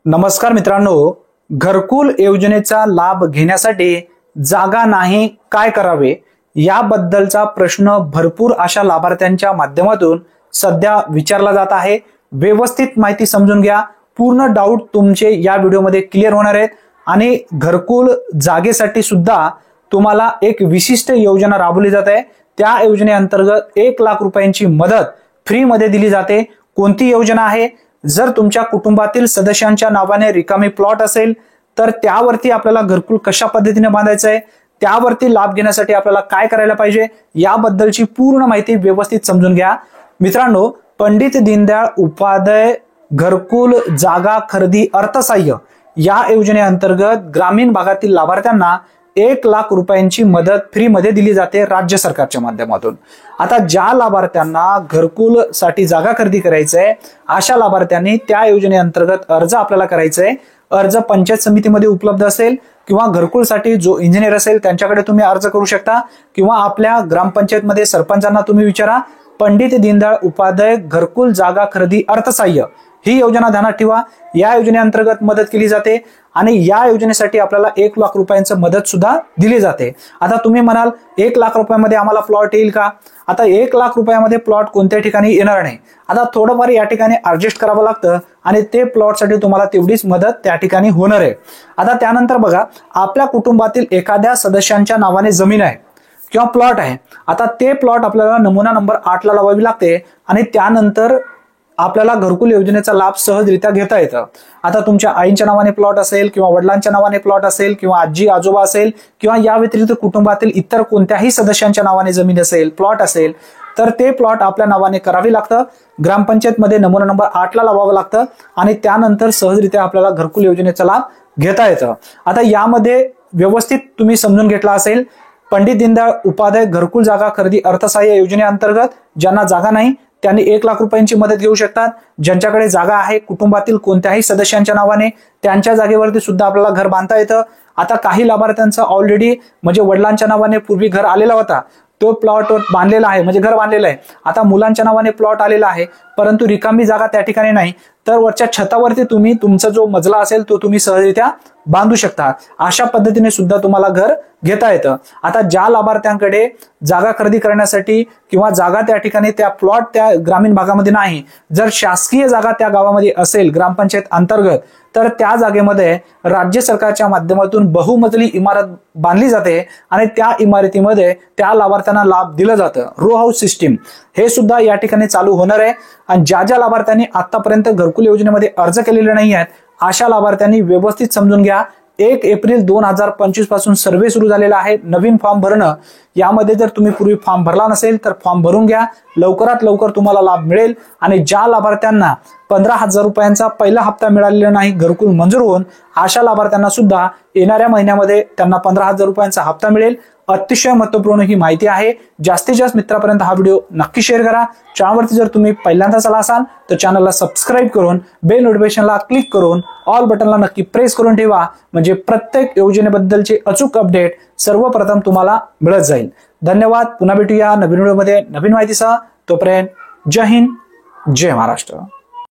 नमस्कार मित्रांनो, घरकुल योजनेचा लाभ घेण्यासाठी जागा नाही काय करावे याबद्दलचा प्रश्न भरपूर अशा लाभार्थ्यांच्या माध्यमातून सध्या विचारला जात आहे। व्यवस्थित माहिती समजून घ्या, पूर्ण डाऊट तुमचे या व्हिडिओमध्ये क्लिअर होणार आहेत आणि घरकुल जागेसाठी सुद्धा तुम्हाला एक विशिष्ट योजना राबवली जात आहे। त्या योजनेअंतर्गत 1 लाख रुपयांची मदत फ्री मध्ये दिली जाते। कोणती योजना आहे? जर तुमच्या कुटुंबातील सदस्यांच्या नावाने रिकामी प्लॉट असेल तर त्यावरती आपल्याला घरकुल कशा पद्धतीने बांधायचं आहे, त्यावरती लाभ घेण्यासाठी आपल्याला काय करायला पाहिजे याबद्दलची पूर्ण माहिती व्यवस्थित समजून घ्या। मित्रांनो, पंडित दीनदयाळ उपाध्याय घरकुल जागा खरेदी अर्थसहाय्य या योजनेअंतर्गत ग्रामीण भागातील लाभार्थ्यांना 1 लाख रुपयांची मदत फ्री मध्ये दिली जाते राज्य सरकारच्या माध्यमातून। आता ज्या लाभार्थ्यांना घरकुल साठी जागा खरेदी करायची आहे अशा लाभार्थ्यांनी त्या योजनेअंतर्गत अर्ज आपल्याला करायचा आहे। अर्ज पंचायत समितीमध्ये उपलब्ध असेल किंवा घरकुलसाठी जो इंजिनियर असेल त्यांच्याकडे तुम्ही अर्ज करू शकता किंवा आपल्या ग्रामपंचायतमध्ये सरपंचांना तुम्ही विचारा। पंडित दीनदयाळ उपाध्याय घरकुल जागा खरेदी अर्थसहाय्य ही योजना ध्यानात ठेवा। या योजनेअंतर्गत मदत केली जाते आणि या योजनेसाठी आपल्याला 1 लाख रुपयांची मदत सुद्धा दिली जाते। आता तुम्ही म्हणाल 1 लाख रुपयामध्ये आम्हाला प्लॉट येईल का? आता 1 लाख रुपयामध्ये प्लॉट कोणत्या ठिकाणी येणार नाही। आता थोडंफार या ठिकाणी ऍडजस्ट करावं लागतं आणि ते प्लॉटसाठी तुम्हाला तेवढीच मदत त्या ठिकाणी होणार आहे। आता त्यानंतर बघा, आपल्या कुटुंबातील एखाद्या सदस्यांच्या नावाने जमीन आहे किंवा प्लॉट आहे। आता ते प्लॉट आपल्याला नमुना नंबर 8 ला लावावी लागते आणि त्यानंतर आपल्याला घरकुल योजनेचा लाभ सहजरित्या घेता येतं। आता तुमच्या आईच्या नावाने प्लॉट असेल किंवा वडिलांच्या नावाने प्लॉट असेल किंवा आजी आजोबा असेल किंवा या व्यतिरिक्त कुटुंबातील इतर कोणत्याही सदस्यांच्या नावाने जमीन असेल, प्लॉट असेल तर ते प्लॉट आपल्या नावाने करावे लागतं। ग्रामपंचायतमध्ये नमुना नंबर 8 ला लावावं लागतं आणि त्यानंतर सहजरित्या आपल्याला घरकुल योजनेचा लाभ घेता येतं। आता यामध्ये व्यवस्थित तुम्ही समजून घेतला असेल, पंडित दीनदयाळ उपाध्याय घरकुल जागा खरेदी अर्थसहाय्य योजनेअंतर्गत ज्यांना जागा नाही त्यांनी 1 लाख रुपयांची मदत घेऊ शकतात। ज्यांच्याकडे जागा आहे कुटुंबातील कोणत्याही सदस्यांच्या नावाने त्यांच्या जागेवरती सुद्धा आपल्याला घर बांधता येतं। आता काही लाभार्थ्यांचा ऑलरेडी म्हणजे वडिलांच्या नावाने पूर्वी घर आलेला होता, तो प्लॉट बांधलेला आहे म्हणजे घर बांधलेलं आहे। आता मुलांच्या नावाने प्लॉट आलेला आहे परंतु रिकामी जागा त्या ठिकाणी नाही, तर वरच्या छतावरती तुम्ही तुमचा जो मजला असेल तो तुम्ही सहजरित्या बांधू शकता। अशा पद्धतीने सुद्धा तुम्हाला घर घेता येतं। आता ज्या लाभार्थ्यांकडे जागा खरेदी करण्यासाठी किंवा जागा त्या ठिकाणी त्या प्लॉट त्या ग्रामीण भागामध्ये नाही, जर शासकीय जागा त्या गावामध्ये असेल ग्रामपंचायत अंतर्गत तर त्या जागेमध्ये राज्य सरकारच्या माध्यमातून बहुमजली इमारत बांधली जाते आणि त्या इमारतीमध्ये त्या लाभार्थ्यांना लाभ दिला जातं। रो हाऊस सिस्टीम हे सुद्धा या ठिकाणी चालू होणार आहे आणि ज्या लाभार्थ्यांनी आतापर्यंत घरकुल योजनेमध्ये अर्ज केलेले नाही आहेत अशा लाभार्थ्यांनी व्यवस्थित समजून घ्या। 1 एप्रिल 2025 पासून सर्वे सुरू झालेला आहे। नवीन फॉर्म भरणं, यामध्ये जर तुम्ही पूर्वी फॉर्म भरला नसेल तर फॉर्म भरून घ्या, लवकरात लवकर तुम्हाला लाभ मिळेल। आणि ज्या लाभार्थ्यांना 15,000 रुपयांचा पहिला हप्ता मिळालेला नाही घरकुल मंजूर होऊन, अशा लाभार्थ्यांना सुद्धा येणाऱ्या महिन्यामध्ये त्यांना 15,000 रुपयांचा हप्ता मिळेल। अतिशय महत्त्वपूर्ण ही माहिती आहे। जास्तीत जास्त मित्रांपर्यंत हा व्हिडिओ नक्की शेअर करा। चॅनलवरती जर तुम्ही पहिल्यांदाच आला असाल तर चॅनलला सबस्क्राईब करून बेल नोटिफिकेशनला क्लिक करून ऑल बटनला नक्की प्रेस करून ठेवा, म्हणजे प्रत्येक योजनेबद्दलचे अचूक अपडेट सर्वप्रथम तुम्हाला मिळत जाईल। धन्यवाद। पुन्हा भेटूया नवीन व्हिडिओमध्ये नवीन माहितीसह। तोपर्यंत जय हिंद, जय महाराष्ट्र।